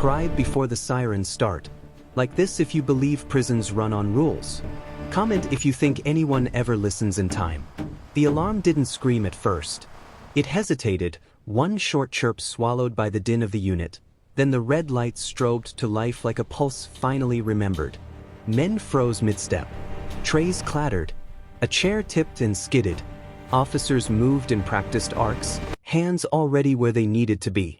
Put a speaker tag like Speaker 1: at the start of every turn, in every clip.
Speaker 1: Subscribe before the sirens start. Like this if you believe prisons run on rules. Comment if you think anyone ever listens in time. The alarm didn't scream at first. It hesitated, one short chirp swallowed by the din of the unit. Then the red lights strobed to life like a pulse finally remembered. Men froze mid-step. Trays clattered. A chair tipped and skidded. Officers moved in practiced arcs, hands already where they needed to be.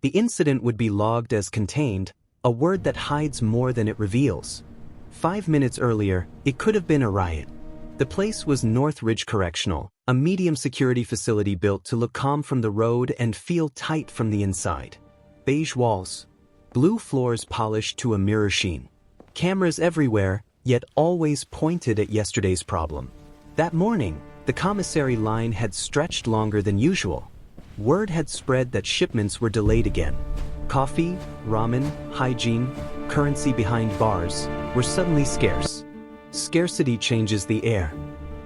Speaker 1: The incident would be logged as contained, a word that hides more than it reveals. 5 minutes earlier, it could have been a riot. The place was North Ridge Correctional, a medium security facility built to look calm from the road and feel tight from the inside. Beige walls, blue floors polished to a mirror sheen. Cameras everywhere, yet always pointed at yesterday's problem. That morning, the commissary line had stretched longer than usual. Word had spread that shipments were delayed again. Coffee, ramen, hygiene, currency behind bars were suddenly scarce. Scarcity changes the air.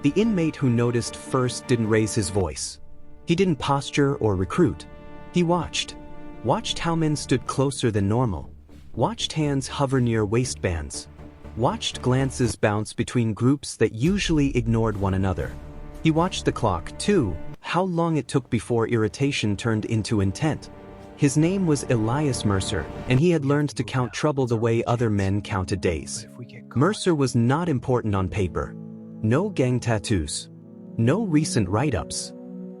Speaker 1: The inmate who noticed first didn't raise his voice. He didn't posture or recruit. He watched. Watched how men stood closer than normal. Watched hands hover near waistbands. Watched glances bounce between groups that usually ignored one another. He watched the clock, too, how long it took before irritation turned into intent. His name was Elias Mercer, and he had learned to count trouble the way other men counted days. Mercer was not important on paper. No gang tattoos. No recent write-ups.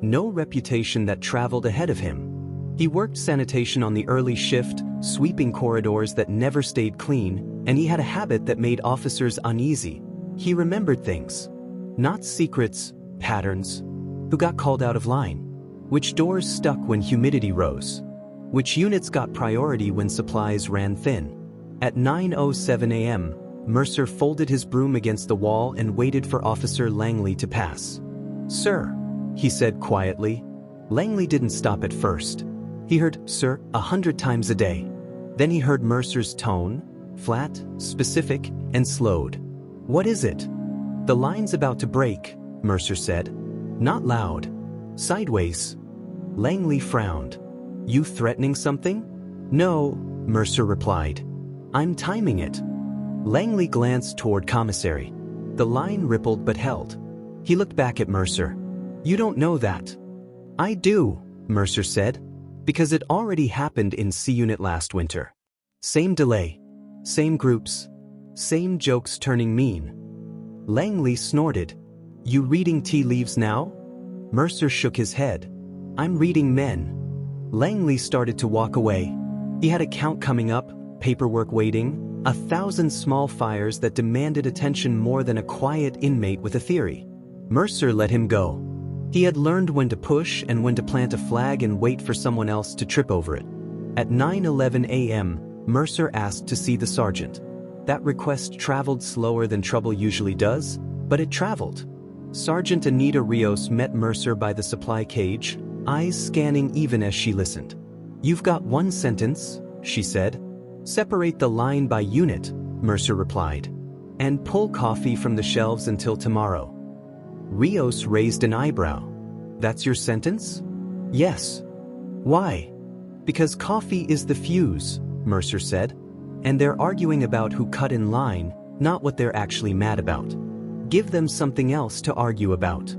Speaker 1: No reputation that traveled ahead of him. He worked sanitation on the early shift, sweeping corridors that never stayed clean, and he had a habit that made officers uneasy. He remembered things. Not secrets, patterns. Who got called out of line? Which doors stuck when humidity rose? Which units got priority when supplies ran thin? At 9:07 a.m., Mercer folded his broom against the wall and waited for Officer Langley to pass. "Sir," he said quietly. Langley didn't stop at first. He heard "sir" 100 times a day. Then he heard Mercer's tone, flat, specific, and slowed. "What is it?" "The line's about to break," Mercer said. Not loud. Sideways. Langley frowned. "You threatening something?" "No," Mercer replied. "I'm timing it." Langley glanced toward commissary. The line rippled but held. He looked back at Mercer. "You don't know that." "I do," Mercer said. "Because it already happened in C Unit last winter. Same delay. Same groups. Same jokes turning mean." Langley snorted. "You reading tea leaves now?" Mercer shook his head. "I'm reading men." Langley started to walk away. He had a count coming up, paperwork waiting, 1,000 small fires that demanded attention more than a quiet inmate with a theory. Mercer let him go. He had learned when to push and when to plant a flag and wait for someone else to trip over it. At 9:11 a.m., Mercer asked to see the sergeant. That request traveled slower than trouble usually does, but it traveled. Sergeant Anita Rios met Mercer by the supply cage, eyes scanning even as she listened. "You've got one sentence," she said. "Separate the line by unit," Mercer replied. "And pull coffee from the shelves until tomorrow." Rios raised an eyebrow. "That's your sentence?" "Yes." "Why?" "Because coffee is the fuse," Mercer said. "And they're arguing about who cut in line, not what they're actually mad about. Give them something else to argue about."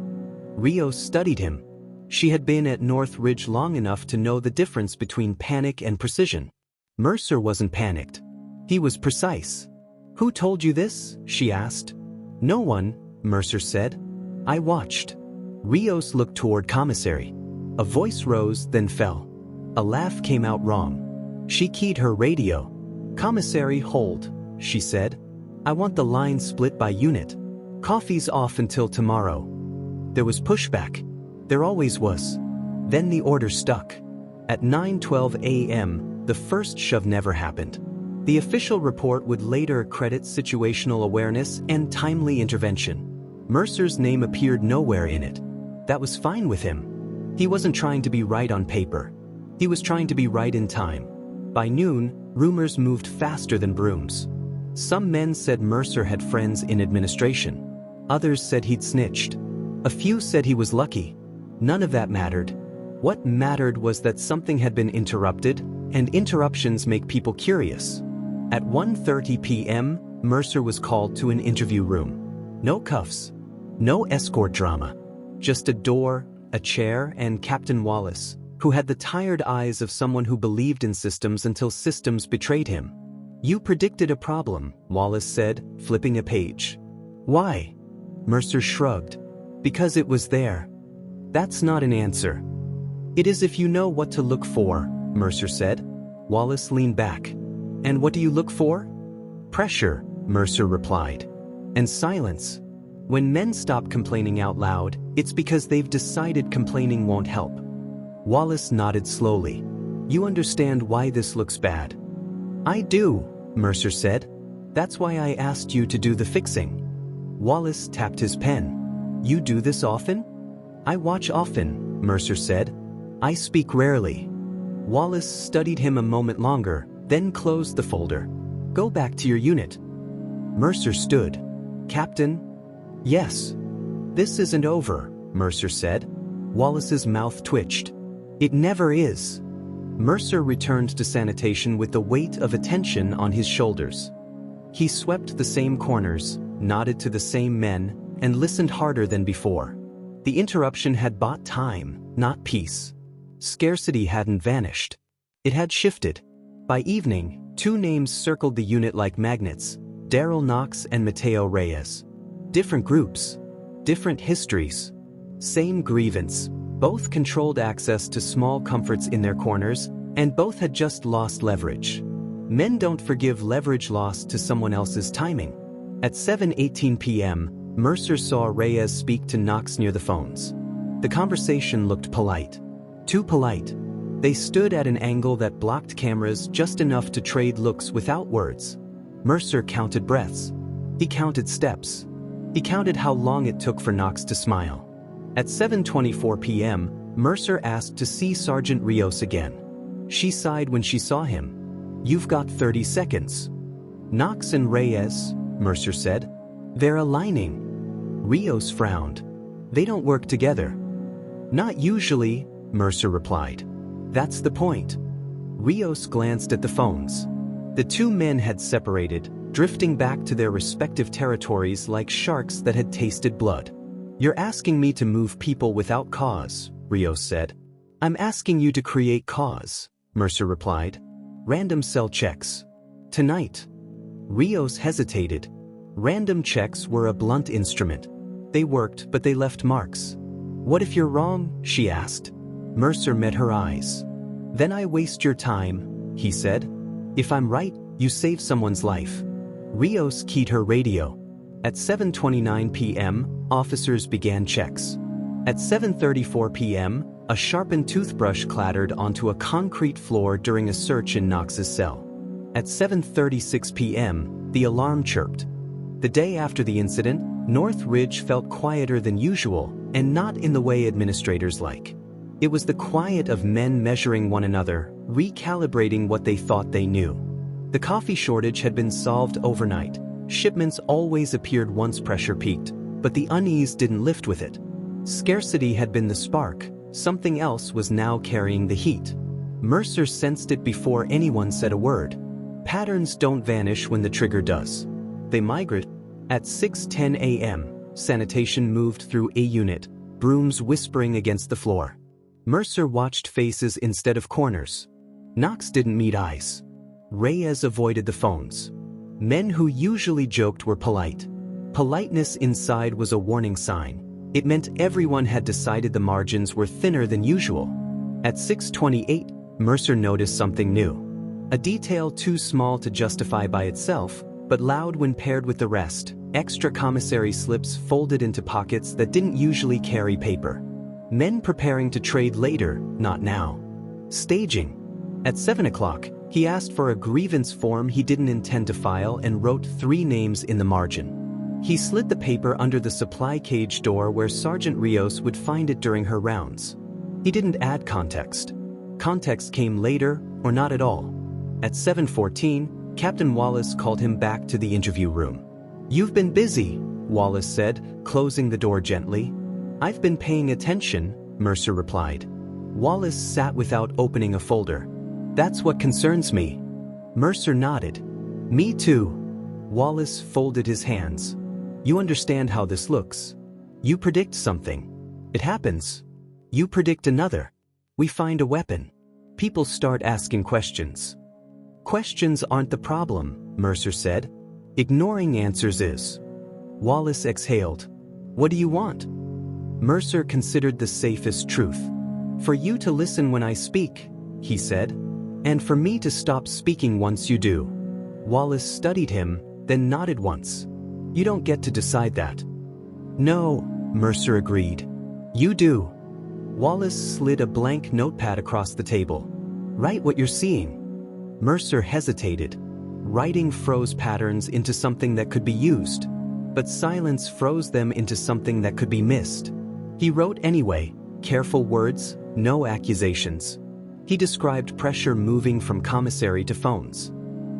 Speaker 1: Rios studied him. She had been at North Ridge long enough to know the difference between panic and precision. Mercer wasn't panicked. He was precise. "Who told you this?" she asked. "No one," Mercer said. "I watched." Rios looked toward commissary. A voice rose, then fell. A laugh came out wrong. She keyed her radio. "Commissary, hold," she said. "I want the line split by unit. Coffee's off until tomorrow." There was pushback. There always was. Then the order stuck. At 9:12 a.m., the first shove never happened. The official report would later credit situational awareness and timely intervention. Mercer's name appeared nowhere in it. That was fine with him. He wasn't trying to be right on paper. He was trying to be right in time. By noon, rumors moved faster than brooms. Some men said Mercer had friends in administration. Others said he'd snitched. A few said he was lucky. None of that mattered. What mattered was that something had been interrupted, And interruptions make people curious. At 1:30 p.m., Mercer was called to an interview room. No cuffs. No escort drama. Just a door, a chair, and Captain Wallace, who had the tired eyes of someone who believed in systems until systems betrayed him. "You predicted a problem," Wallace said, flipping a page. "Why?" Mercer shrugged. "Because it was there." "That's not an answer." "It is if you know what to look for," Mercer said. Wallace leaned back. "And what do you look for?" "Pressure," Mercer replied. "And silence. When men stop complaining out loud, it's because they've decided complaining won't help." Wallace nodded slowly. "You understand why this looks bad?" "I do," Mercer said. "That's why I asked you to do the fixing." Wallace tapped his pen. "You do this often?" "I watch often," Mercer said. "I speak rarely." Wallace studied him a moment longer, then closed the folder. "Go back to your unit." Mercer stood. "Captain?" "Yes." "This isn't over," Mercer said. Wallace's mouth twitched. "It never is." Mercer returned to sanitation with the weight of attention on his shoulders. He swept the same corners, nodded to the same men, and listened harder than before. The interruption had bought time, not peace. Scarcity hadn't vanished. It had shifted. By evening, two names circled the unit like magnets: Daryl Knox and Mateo Reyes. Different groups. Different histories. Same grievance. Both controlled access to small comforts in their corners, and both had just lost leverage. Men don't forgive leverage lost to someone else's timing. At 7:18 p.m., Mercer saw Reyes speak to Knox near the phones. The conversation looked polite. Too polite. They stood at an angle that blocked cameras just enough to trade looks without words. Mercer counted breaths. He counted steps. He counted how long it took for Knox to smile. At 7:24 p.m., Mercer asked to see Sergeant Rios again. She sighed when she saw him. "You've got 30 seconds. "Knox and Reyes," Mercer said. "They're aligning." Rios frowned. "They don't work together." "Not usually," Mercer replied. "That's the point." Rios glanced at the phones. The two men had separated, drifting back to their respective territories like sharks that had tasted blood. "You're asking me to move people without cause," Rios said. "I'm asking you to create cause," Mercer replied. "Random cell checks. Tonight." Rios hesitated. Random checks were a blunt instrument. They worked, but they left marks. "What if you're wrong?" she asked. Mercer met her eyes. "Then I waste your time," he said. "If I'm right, you save someone's life." Rios keyed her radio. At 7:29 p.m., officers began checks. At 7:34 p.m., a sharpened toothbrush clattered onto a concrete floor during a search in Knox's cell. At 7:36 p.m., the alarm chirped. The day after the incident, North Ridge felt quieter than usual, and not in the way administrators like. It was the quiet of men measuring one another, recalibrating what they thought they knew. The coffee shortage had been solved overnight. Shipments always appeared once pressure peaked, but the unease didn't lift with it. Scarcity had been the spark. Something else was now carrying the heat. Mercer sensed it before anyone said a word. Patterns don't vanish when the trigger does. They migrate. At 6:10 a.m., sanitation moved through a unit, brooms whispering against the floor. Mercer watched faces instead of corners. Knox didn't meet eyes. Reyes avoided the phones. Men who usually joked were polite. Politeness inside was a warning sign. It meant everyone had decided the margins were thinner than usual. At 6:28, Mercer noticed something new. A detail too small to justify by itself, but loud when paired with the rest: extra commissary slips folded into pockets that didn't usually carry paper. Men preparing to trade later, not now. Staging. At 7 o'clock, he asked for a grievance form he didn't intend to file and wrote 3 names in the margin. He slid the paper under the supply cage door where Sergeant Rios would find it during her rounds. He didn't add context. Context came later, or not at all. At 7:14, Captain Wallace called him back to the interview room. "You've been busy," Wallace said, closing the door gently. "I've been paying attention," Mercer replied. Wallace sat without opening a folder. That's what concerns me. Mercer nodded. Me too. Wallace folded his hands. You understand how this looks. You predict something. It happens. You predict another. We find a weapon. People start asking questions. Questions aren't the problem, Mercer said. Ignoring answers is. Wallace exhaled. What do you want? Mercer considered the safest truth. For you to listen when I speak, he said, and for me to stop speaking once you do. Wallace studied him, then nodded once. You don't get to decide that. No, Mercer agreed. You do. Wallace slid a blank notepad across the table. Write what you're seeing. Mercer hesitated. Writing froze patterns into something that could be used, but silence froze them into something that could be missed. He wrote anyway, careful words, no accusations. He described pressure moving from commissary to phones,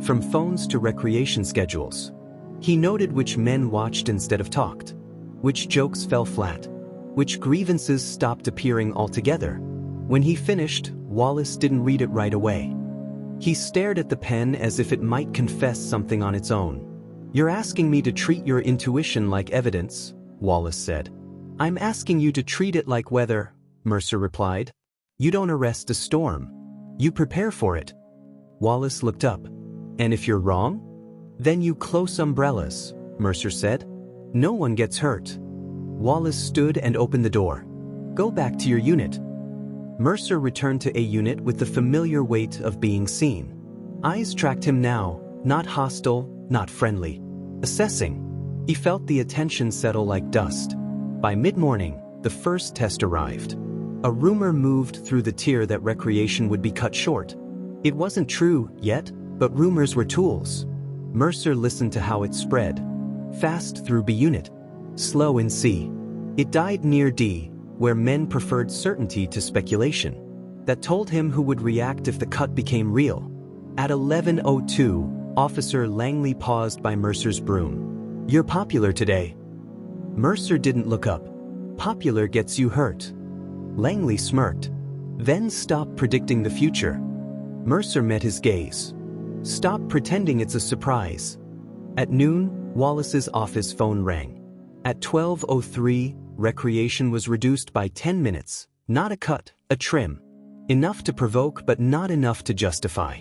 Speaker 1: from phones to recreation schedules. He noted which men watched instead of talked, which jokes fell flat, which grievances stopped appearing altogether. When he finished, Wallace didn't read it right away. He stared at the pen as if it might confess something on its own. You're asking me to treat your intuition like evidence, Wallace said. I'm asking you to treat it like weather, Mercer replied. You don't arrest a storm. You prepare for it. Wallace looked up. And if you're wrong? Then you close umbrellas, Mercer said. No one gets hurt. Wallace stood and opened the door. Go back to your unit. Mercer returned to A unit with the familiar weight of being seen. Eyes tracked him now, not hostile, not friendly. Assessing. He felt the attention settle like dust. By mid-morning, the first test arrived. A rumor moved through the tier that recreation would be cut short. It wasn't true yet, but rumors were tools. Mercer listened to how it spread. Fast through B unit. Slow in C. It died near D, where men preferred certainty to speculation. That told him who would react if the cut became real. At 11:02, Officer Langley paused by Mercer's broom. You're popular today. Mercer didn't look up. Popular gets you hurt. Langley smirked. Then stop predicting the future. Mercer met his gaze. Stop pretending it's a surprise. At noon, Wallace's office phone rang. At 12:03, recreation was reduced by 10 minutes. Not a cut, a trim. Enough to provoke but not enough to justify.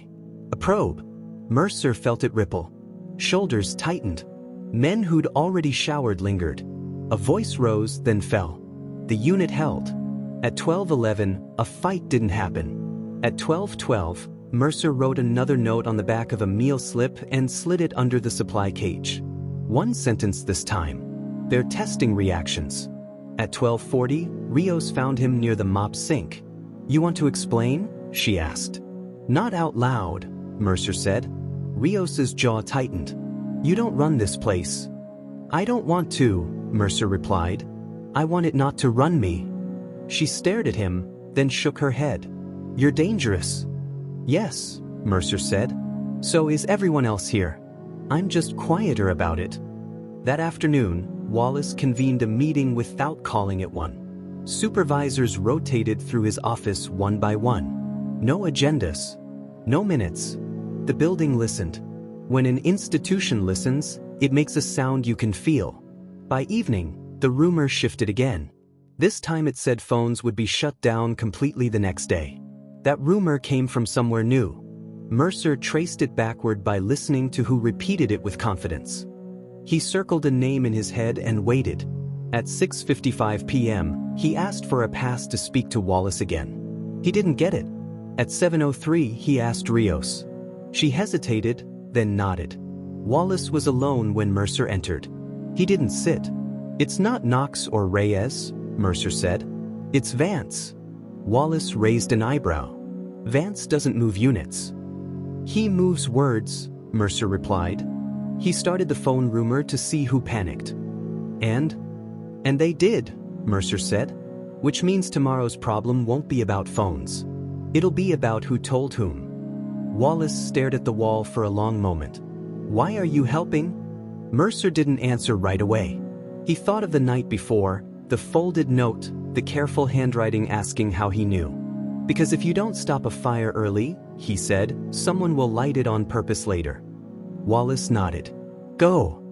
Speaker 1: A probe. Mercer felt it ripple. Shoulders tightened. Men who'd already showered lingered. A voice rose, then fell. The unit held. At 12:11, a fight didn't happen. At 12:12, Mercer wrote another note on the back of a meal slip and slid it under the supply cage. One sentence this time. They're testing reactions. At 12:40, Rios found him near the mop sink. You want to explain? She asked. Not out loud, Mercer said. Rios's jaw tightened. You don't run this place. I don't want to, Mercer replied. I want it not to run me. She stared at him, then shook her head. You're dangerous. Yes, Mercer said. So is everyone else here. I'm just quieter about it. That afternoon, Wallace convened a meeting without calling it one. Supervisors rotated through his office one by one. No agendas. No minutes. The building listened. When an institution listens, it makes a sound you can feel. By evening, the rumor shifted again. This time it said phones would be shut down completely the next day. That rumor came from somewhere new. Mercer traced it backward by listening to who repeated it with confidence. He circled a name in his head and waited. At 6:55 p.m., he asked for a pass to speak to Wallace again. He didn't get it. At 7:03, he asked Rios. She hesitated, then nodded. Wallace was alone when Mercer entered. He didn't sit. It's not Knox or Reyes, Mercer said. It's Vance. Wallace raised an eyebrow. Vance doesn't move units. He moves words, Mercer replied. He started the phone rumor to see who panicked. And they did, Mercer said. Which means tomorrow's problem won't be about phones. It'll be about who told whom. Wallace stared at the wall for a long moment. Why are you helping? Mercer didn't answer right away. He thought of the night before, the folded note, the careful handwriting asking how he knew. Because if you don't stop a fire early, he said, someone will light it on purpose later. Wallace nodded. Go.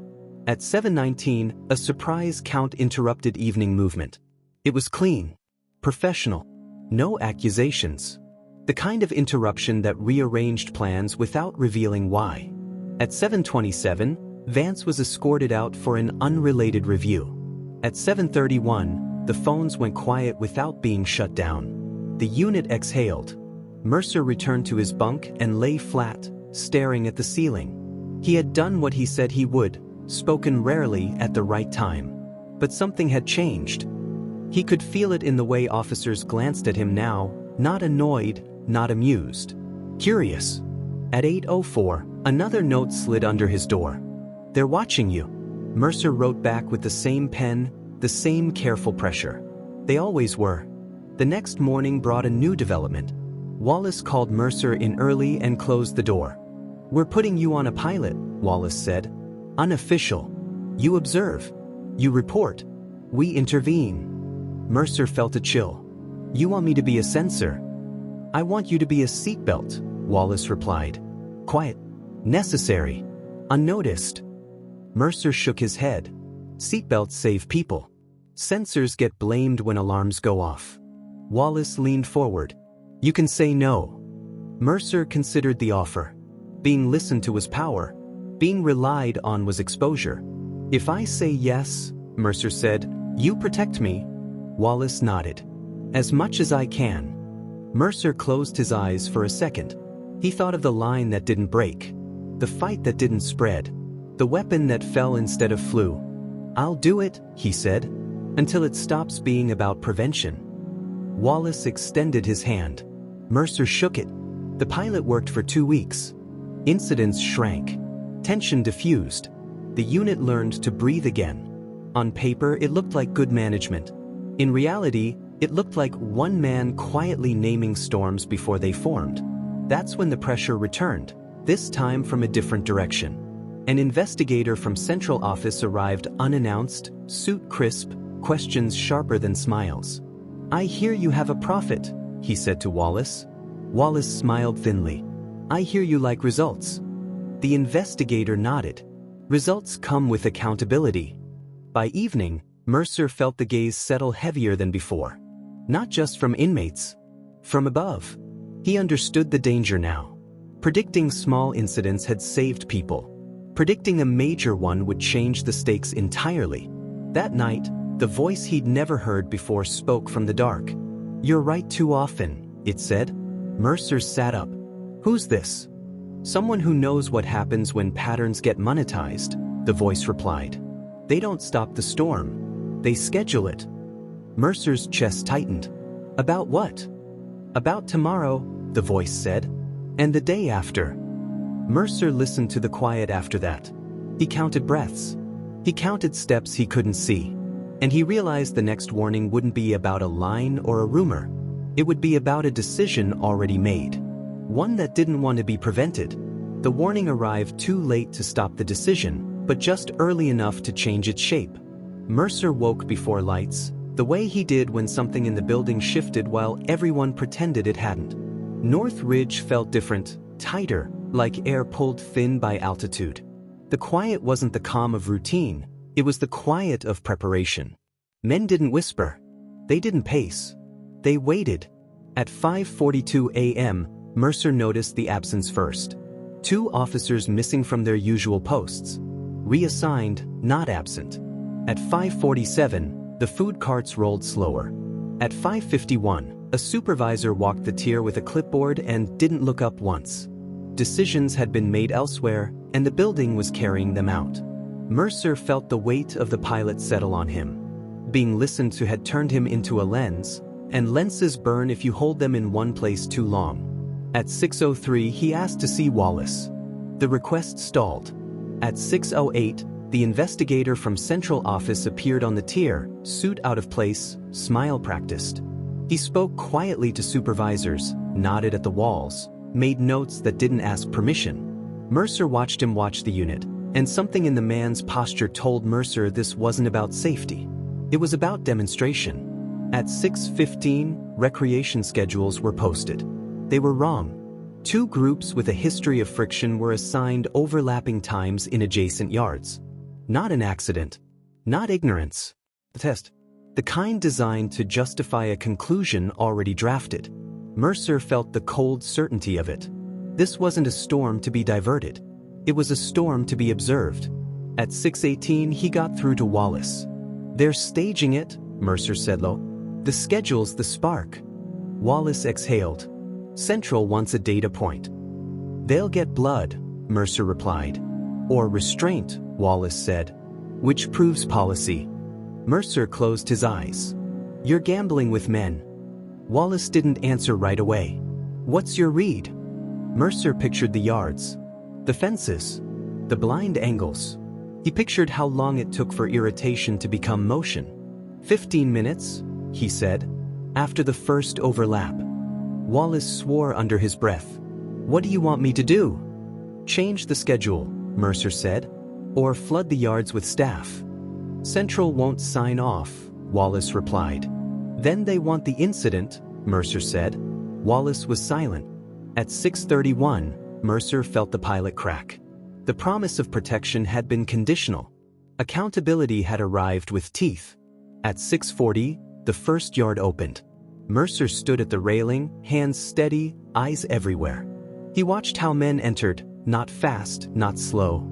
Speaker 1: At 7:19, a surprise count interrupted evening movement. It was clean. Professional. No accusations. The kind of interruption that rearranged plans without revealing why. At 7:27, Vance was escorted out for an unrelated review. At 7:31, the phones went quiet without being shut down. The unit exhaled. Mercer returned to his bunk and lay flat, staring at the ceiling. He had done what he said he would, spoken rarely at the right time. But something had changed. He could feel it in the way officers glanced at him now, not annoyed, not amused. Curious. At 8:04, another note slid under his door. They're watching you. Mercer wrote back with the same pen, the same careful pressure. They always were. The next morning brought a new development. Wallace called Mercer in early and closed the door. We're putting you on a pilot, Wallace said. Unofficial. You observe. You report. We intervene. Mercer felt a chill. You want me to be a censor? I want you to be a seatbelt, Wallace replied. Quiet. Necessary. Unnoticed. Mercer shook his head. Seatbelts save people. Censors get blamed when alarms go off. Wallace leaned forward. You can say no. Mercer considered the offer. Being listened to was power. Being relied on was exposure. If I say yes, Mercer said, you protect me. Wallace nodded. As much as I can. Mercer closed his eyes for a second. He thought of the line that didn't break. The fight that didn't spread. The weapon that fell instead of flew. I'll do it, he said, until it stops being about prevention. Wallace extended his hand. Mercer shook it. The pilot worked for 2 weeks. Incidents shrank. Tension diffused. The unit learned to breathe again. On paper, it looked like good management. In reality, it looked like one man quietly naming storms before they formed. That's when the pressure returned, this time from a different direction. An investigator from Central Office arrived unannounced, suit crisp, questions sharper than smiles. I hear you have a profit, he said to Wallace. Wallace smiled thinly. I hear you like results. The investigator nodded. Results come with accountability. By evening, Mercer felt the gaze settle heavier than before. Not just from inmates. From above. He understood the danger now. Predicting small incidents had saved people. Predicting a major one would change the stakes entirely. That night, the voice he'd never heard before spoke from the dark. You're right too often, it said. Mercer sat up. Who's this? Someone who knows what happens when patterns get monetized, the voice replied. They don't stop the storm. They schedule it. Mercer's chest tightened. About what? About tomorrow, the voice said. And the day after. Mercer listened to the quiet after that. He counted breaths. He counted steps he couldn't see. And he realized the next warning wouldn't be about a line or a rumor. It would be about a decision already made. One that didn't want to be prevented. The warning arrived too late to stop the decision, but just early enough to change its shape. Mercer woke before lights, the way he did when something in the building shifted while everyone pretended it hadn't. North Ridge felt different, tighter, like air pulled thin by altitude. The quiet wasn't the calm of routine, it was the quiet of preparation. Men didn't whisper. They didn't pace. They waited. At 5:42 a.m., Mercer noticed the absence first. 2 officers missing from their usual posts. Reassigned, not absent. At 5:47, the food carts rolled slower. At 5:51, a supervisor walked the tier with a clipboard and didn't look up once. Decisions had been made elsewhere, and the building was carrying them out. Mercer felt the weight of the pilot settle on him. Being listened to had turned him into a lens, and lenses burn if you hold them in one place too long. At 6:03, he asked to see Wallace. The request stalled. At 6:08, the investigator from Central Office appeared on the tier, suit out of place, smile practiced. He spoke quietly to supervisors, nodded at the walls, made notes that didn't ask permission. Mercer watched him watch the unit, and something in the man's posture told Mercer this wasn't about safety. It was about demonstration. At 6:15, recreation schedules were posted. They were wrong. Two groups with a history of friction were assigned overlapping times in adjacent yards. Not an accident. Not ignorance. The test. The kind designed to justify a conclusion already drafted. Mercer felt the cold certainty of it. This wasn't a storm to be diverted. It was a storm to be observed. At 6:18, he got through to Wallace. "They're staging it," Mercer said low. "The schedule's the spark." Wallace exhaled. "Central wants a data point." "They'll get blood," Mercer replied. "Or restraint," Wallace said. "Which proves policy." Mercer closed his eyes. "You're gambling with men." Wallace didn't answer right away. "What's your read?" Mercer pictured the yards, the fences, the blind angles. He pictured how long it took for irritation to become motion. 15 minutes, he said, after the first overlap. Wallace swore under his breath. "What do you want me to do?" "Change the schedule," Mercer said, "or flood the yards with staff." "Central won't sign off," Wallace replied. "Then they want the incident," Mercer said. Wallace was silent. At 6:31, Mercer felt the pilot crack. The promise of protection had been conditional. Accountability had arrived with teeth. At 6:40, the first yard opened. Mercer stood at the railing, hands steady, eyes everywhere. He watched how men entered, not fast, not slow.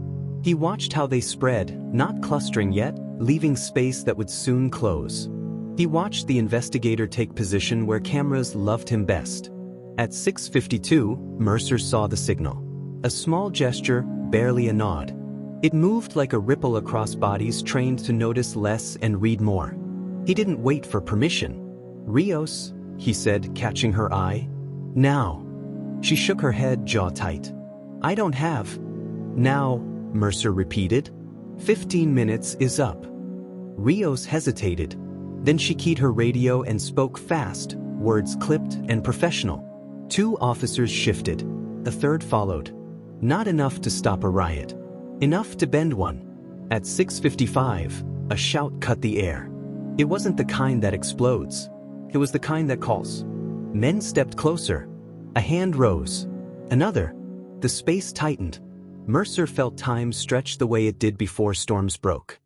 Speaker 1: He watched how they spread, not clustering yet, leaving space that would soon close. He watched the investigator take position where cameras loved him best. At 6:52, Mercer saw the signal. A small gesture, barely a nod. It moved like a ripple across bodies trained to notice less and read more. He didn't wait for permission. "Rios," he said, catching her eye. "Now." She shook her head, jaw tight. "I don't have." "Now," Mercer repeated. 15 minutes is up." Rios hesitated. Then she keyed her radio and spoke fast, words clipped and professional. 2 officers shifted. A third followed. Not enough to stop a riot. Enough to bend one. At 6:55, a shout cut the air. It wasn't the kind that explodes. It was the kind that calls. Men stepped closer. A hand rose. Another. The space tightened. Mercer felt time stretch the way it did before storms broke.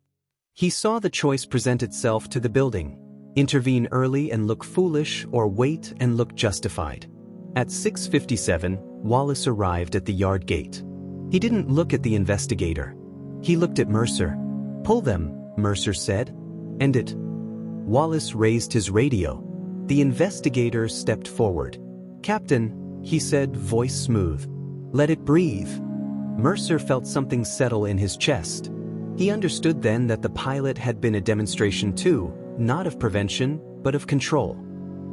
Speaker 1: He saw the choice present itself to the building. Intervene early and look foolish, or wait and look justified. At 6:57, Wallace arrived at the yard gate. He didn't look at the investigator. He looked at Mercer. "Pull them," Mercer said. "End it." Wallace raised his radio. The investigator stepped forward. "Captain," he said, voice smooth. "Let it breathe." Mercer felt something settle in his chest. He understood then that the pilot had been a demonstration too, not of prevention, but of control.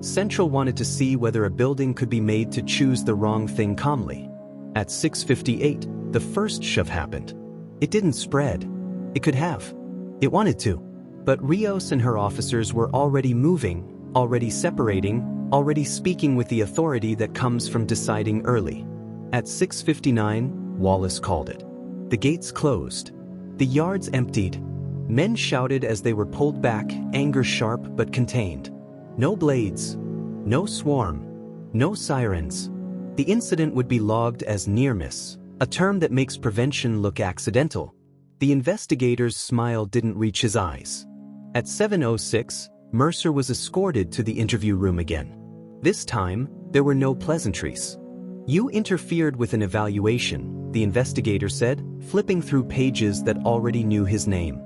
Speaker 1: Central wanted to see whether a building could be made to choose the wrong thing calmly. At 6:58, the first shove happened. It didn't spread. It could have. It wanted to. But Rios and her officers were already moving, already separating, already speaking with the authority that comes from deciding early. At 6:59, Wallace called it. The gates closed. The yards emptied. Men shouted as they were pulled back, anger sharp but contained. No blades. No swarm. No sirens. The incident would be logged as near miss, a term that makes prevention look accidental. The investigator's smile didn't reach his eyes. At 7:06, Mercer was escorted to the interview room again. This time, there were no pleasantries. "You interfered with an evaluation," the investigator said, flipping through pages that already knew his name.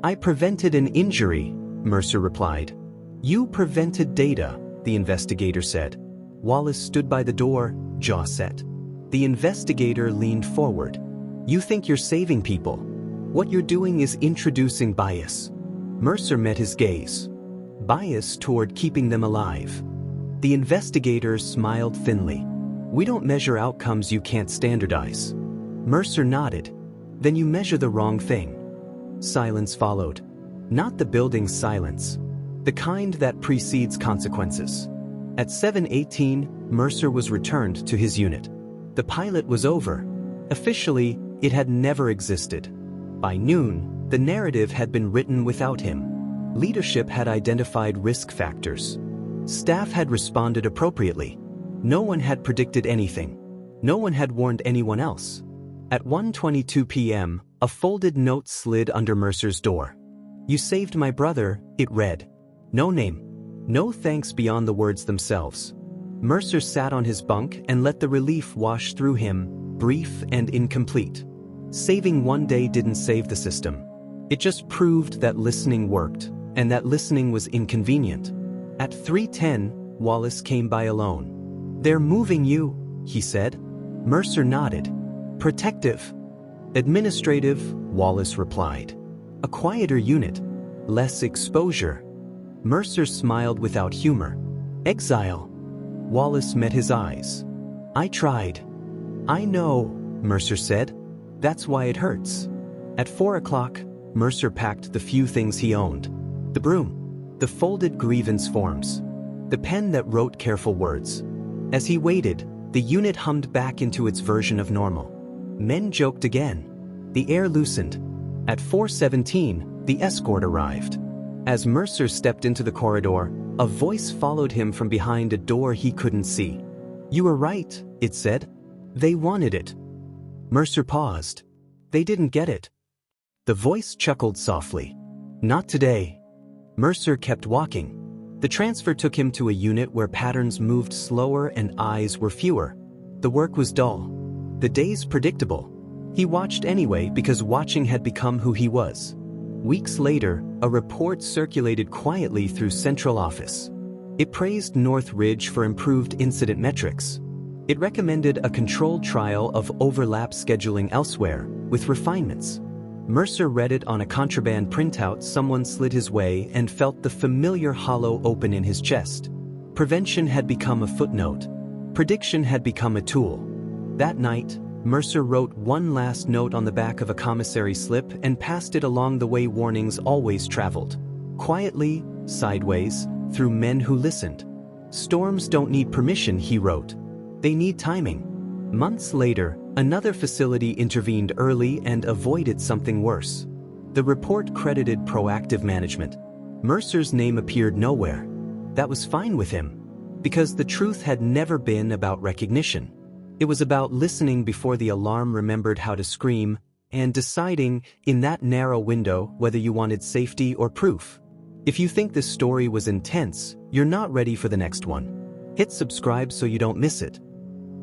Speaker 1: "I prevented an injury," Mercer replied. "You prevented data," the investigator said. Wallace stood by the door, jaw set. The investigator leaned forward. "You think you're saving people. What you're doing is introducing bias." Mercer met his gaze. "Bias toward keeping them alive." The investigator smiled thinly. "We don't measure outcomes you can't standardize." Mercer nodded. "Then you measure the wrong thing." Silence followed. Not the building's silence. The kind that precedes consequences. At 7:18, Mercer was returned to his unit. The pilot was over. Officially, it had never existed. By noon, the narrative had been written without him. Leadership had identified risk factors. Staff had responded appropriately. No one had predicted anything. No one had warned anyone else. At 1:22 p.m., a folded note slid under Mercer's door. "You saved my brother," it read. No name. No thanks beyond the words themselves. Mercer sat on his bunk and let the relief wash through him, brief and incomplete. Saving one day didn't save the system. It just proved that listening worked, and that listening was inconvenient. At 3:10, Wallace came by alone. "They're moving you," he said. Mercer nodded. "Protective." "Administrative," Wallace replied. "A quieter unit. Less exposure." Mercer smiled without humor. "Exile." Wallace met his eyes. "I tried." "I know," Mercer said. "That's why it hurts." At 4 o'clock, Mercer packed the few things he owned. The broom, the folded grievance forms, the pen that wrote careful words. As he waited, the unit hummed back into its version of normal. Men joked again. The air loosened. At 4:17, the escort arrived. As Mercer stepped into the corridor, a voice followed him from behind a door he couldn't see. "You were right," it said. "They wanted it." Mercer paused. "They didn't get it." The voice chuckled softly. "Not today." Mercer kept walking. The transfer took him to a unit where patterns moved slower and eyes were fewer. The work was dull. The days predictable. He watched anyway because watching had become who he was. Weeks later, a report circulated quietly through central office. It praised North Ridge for improved incident metrics. It recommended a controlled trial of overlap scheduling elsewhere, with refinements. Mercer read it on a contraband printout someone slid his way and felt the familiar hollow open in his chest. Prevention had become a footnote. Prediction had become a tool. That night, Mercer wrote one last note on the back of a commissary slip and passed it along the way warnings always traveled. Quietly, sideways, through men who listened. "Storms don't need permission," he wrote. "They need timing." Months later, another facility intervened early and avoided something worse. The report credited proactive management. Mercer's name appeared nowhere. That was fine with him, because the truth had never been about recognition. It was about listening before the alarm remembered how to scream, and deciding, in that narrow window, whether you wanted safety or proof. If you think this story was intense, you're not ready for the next one. Hit subscribe so you don't miss it.